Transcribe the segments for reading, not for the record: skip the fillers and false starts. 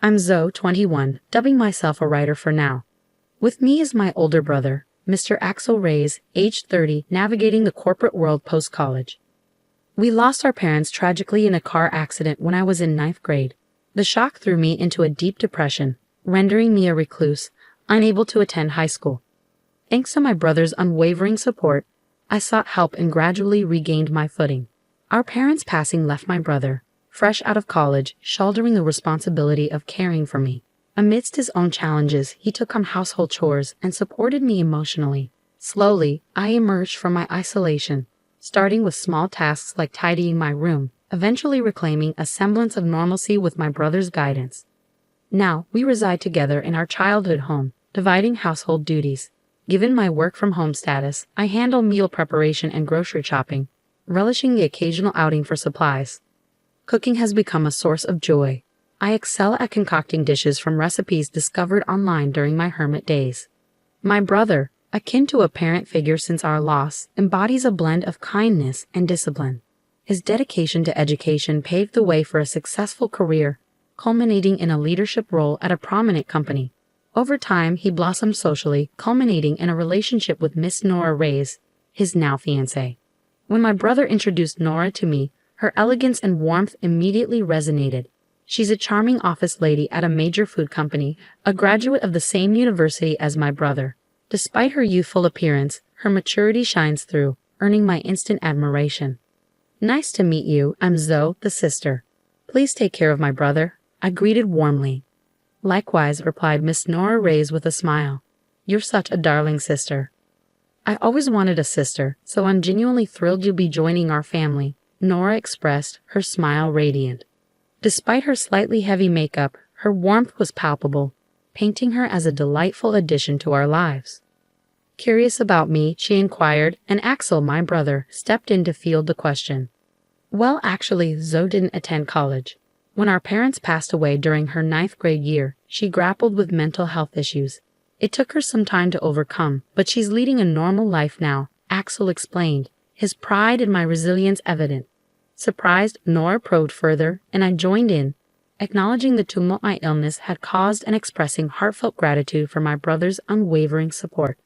I'm Zoe, 21, dubbing myself a writer for now. With me is my older brother, Mr. Axel Reyes, aged 30, navigating the corporate world post-college. We lost our parents tragically in a car accident when I was in ninth grade. The shock threw me into a deep depression, rendering me a recluse, unable to attend high school. Thanks to my brother's unwavering support, I sought help and gradually regained my footing. Our parents' passing left my brother, fresh out of college, shouldering the responsibility of caring for me. Amidst his own challenges, he took on household chores and supported me emotionally. Slowly, I emerged from my isolation, starting with small tasks like tidying my room, eventually reclaiming a semblance of normalcy with my brother's guidance. Now, we reside together in our childhood home, dividing household duties. Given my work-from-home status, I handle meal preparation and grocery shopping, relishing the occasional outing for supplies. Cooking has become a source of joy. I excel at concocting dishes from recipes discovered online during my hermit days. My brother, akin to a parent figure since our loss, embodies a blend of kindness and discipline. His dedication to education paved the way for a successful career, culminating in a leadership role at a prominent company. Over time, he blossomed socially, culminating in a relationship with Miss Nora Reyes, his now fiancée. When my brother introduced Nora to me, her elegance and warmth immediately resonated. She's a charming office lady at a major food company, a graduate of the same university as my brother. Despite her youthful appearance, her maturity shines through, earning my instant admiration. Nice to meet you, I'm Zoe, the sister. Please take care of my brother, I greeted warmly. Likewise, replied Miss Nora Reyes with a smile. You're such a darling sister. I always wanted a sister, so I'm genuinely thrilled you'll be joining our family, Nora expressed, her smile radiant. Despite her slightly heavy makeup, her warmth was palpable, painting her as a delightful addition to our lives. Curious about me, she inquired, and Axel, my brother, stepped in to field the question. Well, actually, Zoe didn't attend college. When our parents passed away during her ninth grade year, she grappled with mental health issues. It took her some time to overcome, but she's leading a normal life now, Axel explained, his pride in my resilience evident. Surprised, Nora probed further, and I joined in, acknowledging the tumult my illness had caused and expressing heartfelt gratitude for my brother's unwavering support.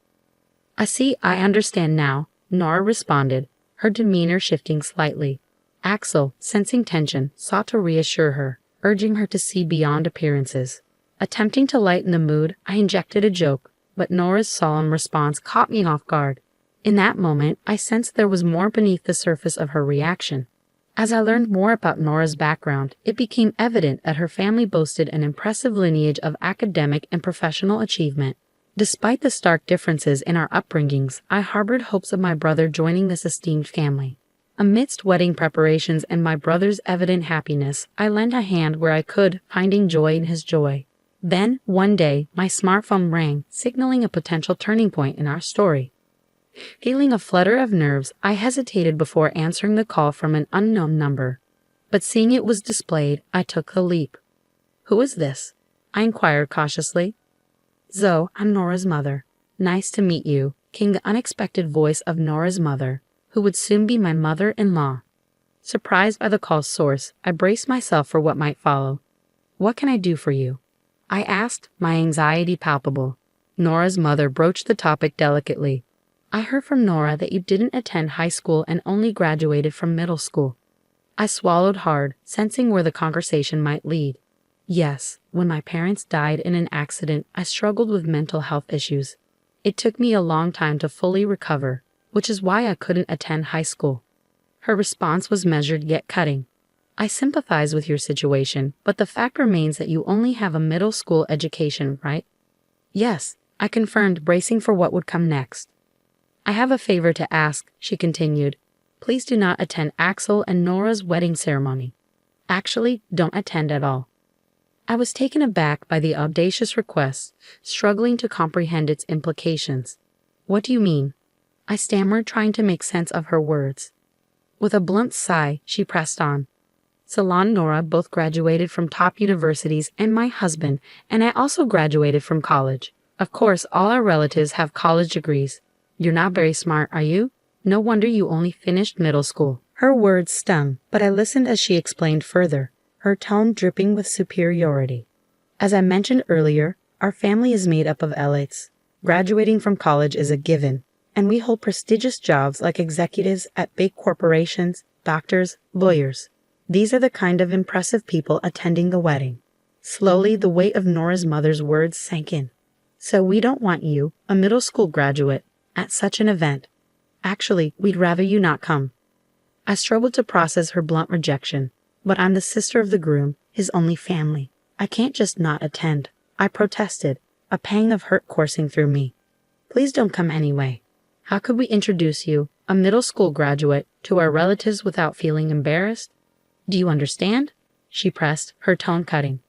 I understand now, Nora responded, her demeanor shifting slightly. Axel, sensing tension, sought to reassure her, urging her to see beyond appearances. Attempting to lighten the mood, I injected a joke, but Nora's solemn response caught me off guard. In that moment, I sensed there was more beneath the surface of her reaction. As I learned more about Nora's background, it became evident that her family boasted an impressive lineage of academic and professional achievement. Despite the stark differences in our upbringings, I harbored hopes of my brother joining this esteemed family. Amidst wedding preparations and my brother's evident happiness, I lent a hand where I could, finding joy in his joy. Then, one day, my smartphone rang, signaling a potential turning point in our story. Feeling a flutter of nerves, I hesitated before answering the call from an unknown number. But seeing it was displayed, I took the leap. Who is this? I inquired cautiously. Zoe, I'm Nora's mother. Nice to meet you, came the unexpected voice of Nora's mother, who would soon be my mother-in-law. Surprised by the call's source, I braced myself for what might follow. What can I do for you? I asked, my anxiety palpable. Nora's mother broached the topic delicately. I heard from Nora that you didn't attend high school and only graduated from middle school. I swallowed hard, sensing where the conversation might lead. Yes, when my parents died in an accident, I struggled with mental health issues. It took me a long time to fully recover, which is why I couldn't attend high school. Her response was measured yet cutting. I sympathize with your situation, but the fact remains that you only have a middle school education, right? Yes, I confirmed, bracing for what would come next. I have a favor to ask, she continued. Please do not attend Axel and Nora's wedding ceremony. Actually, don't attend at all. I was taken aback by the audacious request, struggling to comprehend its implications. What do you mean? I stammered, trying to make sense of her words. With a blunt sigh, she pressed on. Salon and Nora both graduated from top universities, and my husband, and I also graduated from college. Of course, all our relatives have college degrees. You're not very smart, are you? No wonder you only finished middle school. Her words stung, but I listened as she explained further, her tone dripping with superiority. As I mentioned earlier, our family is made up of elites. Graduating from college is a given, and we hold prestigious jobs like executives at big corporations, doctors, lawyers. These are the kind of impressive people attending the wedding. Slowly, the weight of Nora's mother's words sank in. So we don't want you, a middle school graduate, at such an event. Actually, we'd rather you not come. I struggled to process her blunt rejection, but I'm the sister of the groom, his only family. I can't just not attend. I protested, a pang of hurt coursing through me. Please don't come anyway. How could we introduce you, a middle school graduate, to our relatives without feeling embarrassed? Do you understand? She pressed, her tone cutting.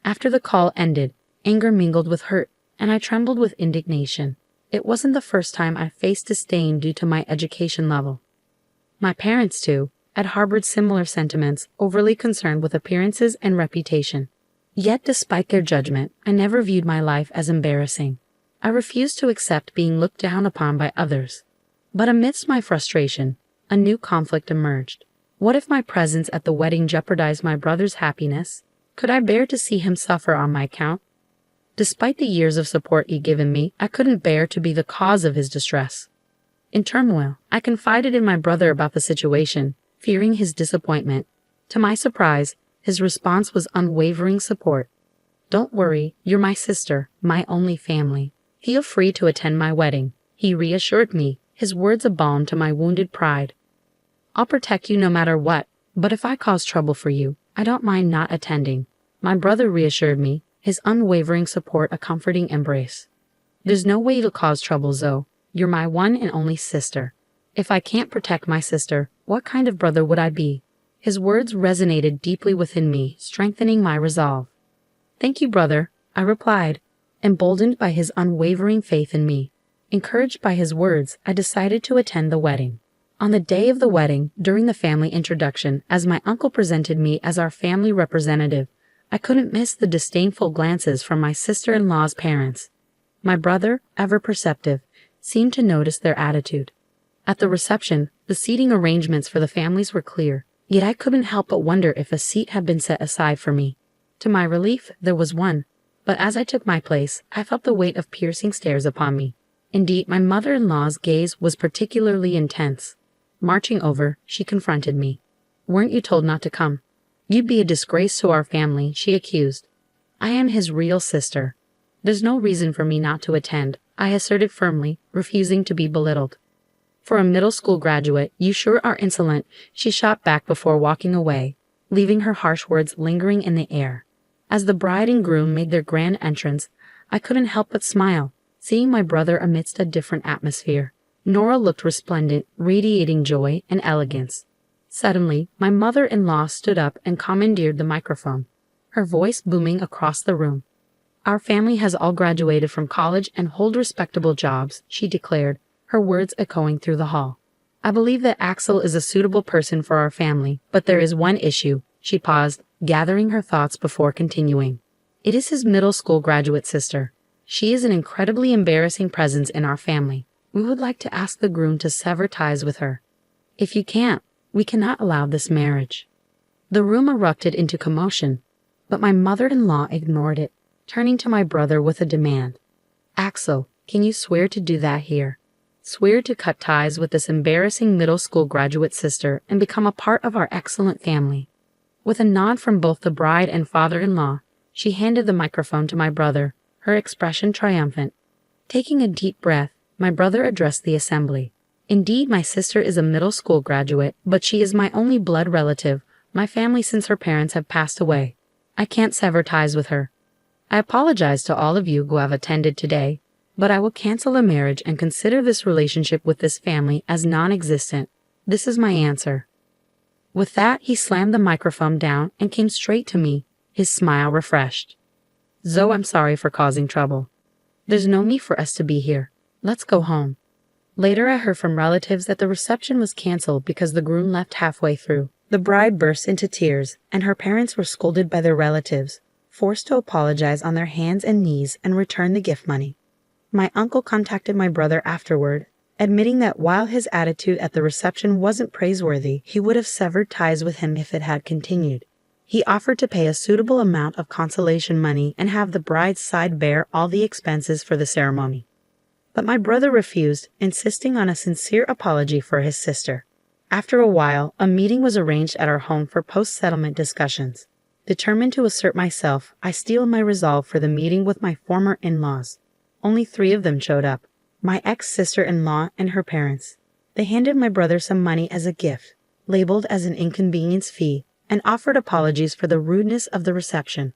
After the call ended, anger mingled with hurt, and I trembled with indignation. It wasn't the first time I faced disdain due to my education level. My parents, too, had harbored similar sentiments, overly concerned with appearances and reputation. Yet despite their judgment, I never viewed my life as embarrassing. I refused to accept being looked down upon by others. But amidst my frustration, a new conflict emerged. What if my presence at the wedding jeopardized my brother's happiness? Could I bear to see him suffer on my account? Despite the years of support he'd given me, I couldn't bear to be the cause of his distress. In turmoil, I confided in my brother about the situation, fearing his disappointment. To my surprise, his response was unwavering support. Don't worry, you're my sister, my only family. Feel free to attend my wedding, he reassured me, his words a balm to my wounded pride. I'll protect you no matter what, but if I cause trouble for you, I don't mind not attending. My brother reassured me, his unwavering support a comforting embrace. There's no way to cause trouble, Zoe. You're my one and only sister. If I can't protect my sister, what kind of brother would I be? His words resonated deeply within me, strengthening my resolve. Thank you, brother, I replied, emboldened by his unwavering faith in me. Encouraged by his words, I decided to attend the wedding. On the day of the wedding, during the family introduction, as my uncle presented me as our family representative, I couldn't miss the disdainful glances from my sister-in-law's parents. My brother, ever perceptive, seemed to notice their attitude. At the reception, the seating arrangements for the families were clear, yet I couldn't help but wonder if a seat had been set aside for me. To my relief, there was one, but as I took my place, I felt the weight of piercing stares upon me. Indeed, my mother-in-law's gaze was particularly intense. Marching over, she confronted me. Weren't you told not to come? You'd be a disgrace to our family, she accused. I am his real sister. There's no reason for me not to attend, I asserted firmly, refusing to be belittled. For a middle school graduate, you sure are insolent, she shot back before walking away, leaving her harsh words lingering in the air. As the bride and groom made their grand entrance, I couldn't help but smile, seeing my brother amidst a different atmosphere. Nora looked resplendent, radiating joy and elegance. Suddenly, my mother-in-law stood up and commandeered the microphone, her voice booming across the room. Our family has all graduated from college and hold respectable jobs, she declared, her words echoing through the hall. I believe that Axel is a suitable person for our family, but there is one issue. She paused, gathering her thoughts before continuing. It is his middle school graduate sister. She is an incredibly embarrassing presence in our family. We would like to ask the groom to sever ties with her. If you can't, we cannot allow this marriage. The room erupted into commotion, but my mother-in-law ignored it, turning to my brother with a demand. Axel, can you swear to do that here? Swear to cut ties with this embarrassing middle school graduate sister and become a part of our excellent family. With a nod from both the bride and father-in-law, she handed the microphone to my brother, her expression triumphant. Taking a deep breath, my brother addressed the assembly. Indeed, my sister is a middle school graduate, but she is my only blood relative, my family since her parents have passed away. I can't sever ties with her. I apologize to all of you who have attended today, but I will cancel the marriage and consider this relationship with this family as non-existent. This is my answer. With that, he slammed the microphone down and came straight to me, his smile refreshed. Zoe, I'm sorry for causing trouble. There's no need for us to be here. Let's go home. Later, I heard from relatives that the reception was canceled because the groom left halfway through. The bride burst into tears, and her parents were scolded by their relatives, forced to apologize on their hands and knees and return the gift money. My uncle contacted my brother afterward, admitting that while his attitude at the reception wasn't praiseworthy, he would have severed ties with him if it had continued. He offered to pay a suitable amount of consolation money and have the bride's side bear all the expenses for the ceremony. But my brother refused, insisting on a sincere apology for his sister. After a while, a meeting was arranged at our home for post-settlement discussions. Determined to assert myself, I steeled my resolve for the meeting with my former in-laws. Only 3 of them showed up, my ex-sister-in-law and her parents. They handed my brother some money as a gift, labeled as an inconvenience fee, and offered apologies for the rudeness of the reception.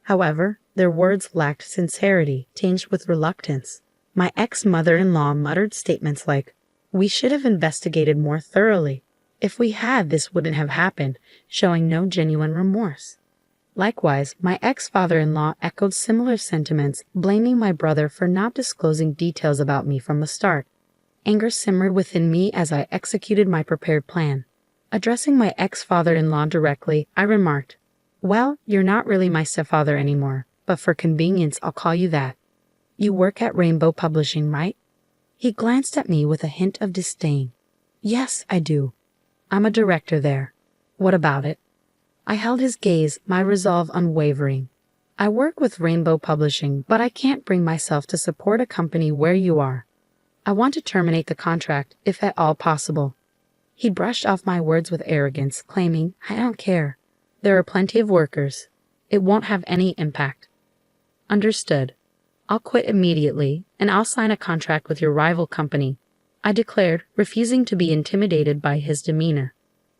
However, their words lacked sincerity, tinged with reluctance. My ex-mother-in-law muttered statements like, "We should have investigated more thoroughly. If we had, this wouldn't have happened," showing no genuine remorse. Likewise, my ex-father-in-law echoed similar sentiments, blaming my brother for not disclosing details about me from the start. Anger simmered within me as I executed my prepared plan. Addressing my ex-father-in-law directly, I remarked, "Well, you're not really my stepfather anymore, but for convenience I'll call you that. You work at Rainbow Publishing, right?" He glanced at me with a hint of disdain. "Yes, I do. I'm a director there. What about it?" I held his gaze, my resolve unwavering. "I work with Rainbow Publishing, but I can't bring myself to support a company where you are. I want to terminate the contract, if at all possible." He brushed off my words with arrogance, claiming, "I don't care. There are plenty of workers. It won't have any impact." "Understood. I'll quit immediately, and I'll sign a contract with your rival company," I declared, refusing to be intimidated by his demeanor.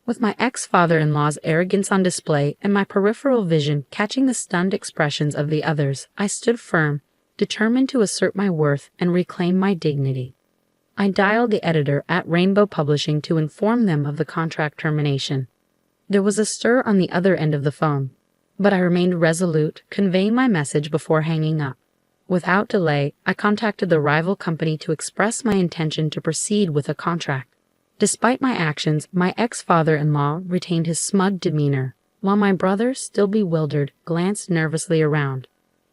With my ex-father-in-law's arrogance on display and my peripheral vision catching the stunned expressions of the others, I stood firm, determined to assert my worth and reclaim my dignity. I dialed the editor at Rainbow Publishing to inform them of the contract termination. There was a stir on the other end of the phone, but I remained resolute, conveying my message before hanging up. Without delay, I contacted the rival company to express my intention to proceed with a contract. Despite my actions, my ex-father-in-law retained his smug demeanor, while my brother, still bewildered, glanced nervously around.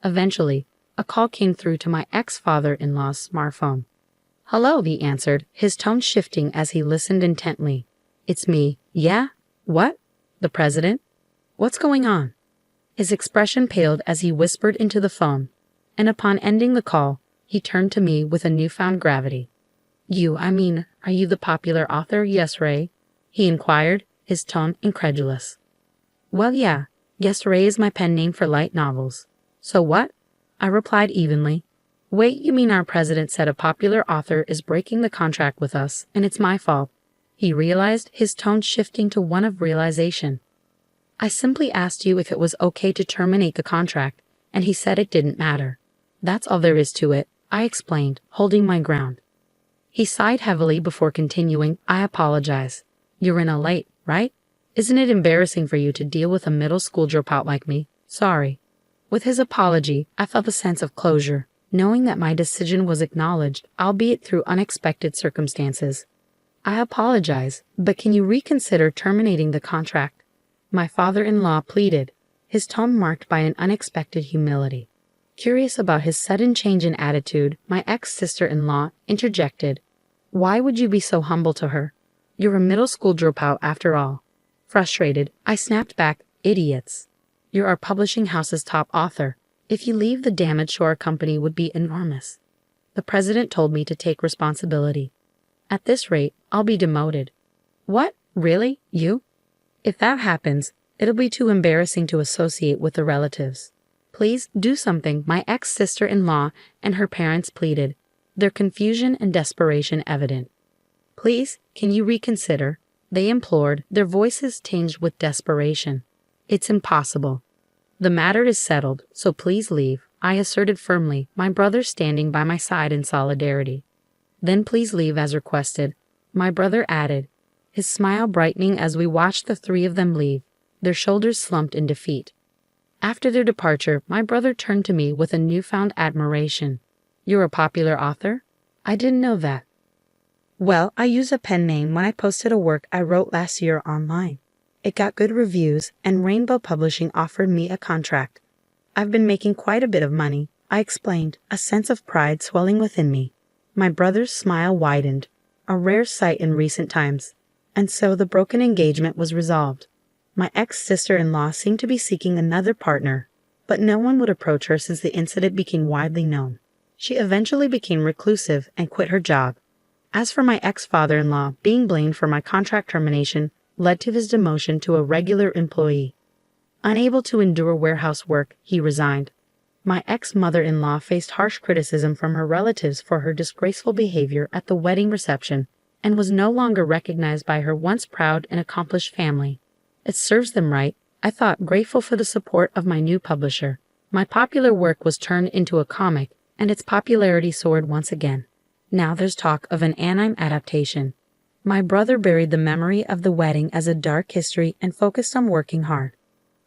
Eventually, a call came through to my ex-father-in-law's smartphone. "Hello," he answered, his tone shifting as he listened intently. "It's me." "Yeah? What? The president? What's going on?" His expression paled as he whispered into the phone, and upon ending the call, he turned to me with a newfound gravity. Are you the popular author, Yes Ray?" he inquired, his tone incredulous. "Well, yeah. Yes Ray is my pen name for light novels." "So what?" I replied evenly. "Wait, you mean our president said a popular author is breaking the contract with us, and it's my fault?" He realized, his tone shifting to one of realization. "I simply asked you if it was okay to terminate the contract, and he said it didn't matter. That's all there is to it," I explained, holding my ground. He sighed heavily before continuing, "I apologize. You're in a late, right? Isn't it embarrassing for you to deal with a middle school dropout like me? Sorry." With his apology, I felt a sense of closure, knowing that my decision was acknowledged, albeit through unexpected circumstances. "I apologize, but can you reconsider terminating the contract?" my father-in-law pleaded, his tone marked by an unexpected humility. Curious about his sudden change in attitude, my ex-sister-in-law interjected, "Why would you be so humble to her? You're a middle school dropout after all." Frustrated, I snapped back, "Idiots. You're our publishing house's top author. If you leave, the damage to our company would be enormous. The president told me to take responsibility. At this rate, I'll be demoted." "What? Really? You?" "If that happens, it'll be too embarrassing to associate with the relatives." "Please do something," my ex-sister-in-law and her parents pleaded, their confusion and desperation evident. "Please, can you reconsider?" they implored, their voices tinged with desperation. "It's impossible. The matter is settled, so please leave," I asserted firmly, my brother standing by my side in solidarity. "Then please leave as requested," my brother added, his smile brightening as we watched the 3 of them leave, their shoulders slumped in defeat. After their departure, my brother turned to me with a newfound admiration. "You're a popular author? I didn't know that." "Well, I use a pen name when I posted a work I wrote last year online. It got good reviews, and Rainbow Publishing offered me a contract. I've been making quite a bit of money," I explained, a sense of pride swelling within me. My brother's smile widened, a rare sight in recent times, and so the broken engagement was resolved. My ex-sister-in-law seemed to be seeking another partner, but no one would approach her since the incident became widely known. She eventually became reclusive and quit her job. As for my ex-father-in-law, being blamed for my contract termination led to his demotion to a regular employee. Unable to endure warehouse work, he resigned. My ex-mother-in-law faced harsh criticism from her relatives for her disgraceful behavior at the wedding reception and was no longer recognized by her once proud and accomplished family. It serves them right, I thought, grateful for the support of my new publisher. My popular work was turned into a comic, and its popularity soared once again. Now there's talk of an anime adaptation. My brother buried the memory of the wedding as a dark history and focused on working hard.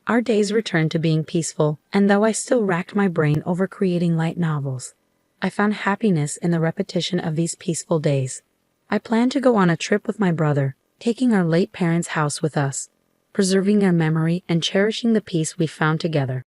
Our days returned to being peaceful, and though I still racked my brain over creating light novels, I found happiness in the repetition of these peaceful days. I plan to go on a trip with my brother, taking our late parents' house with us, preserving their memory and cherishing the peace we found together.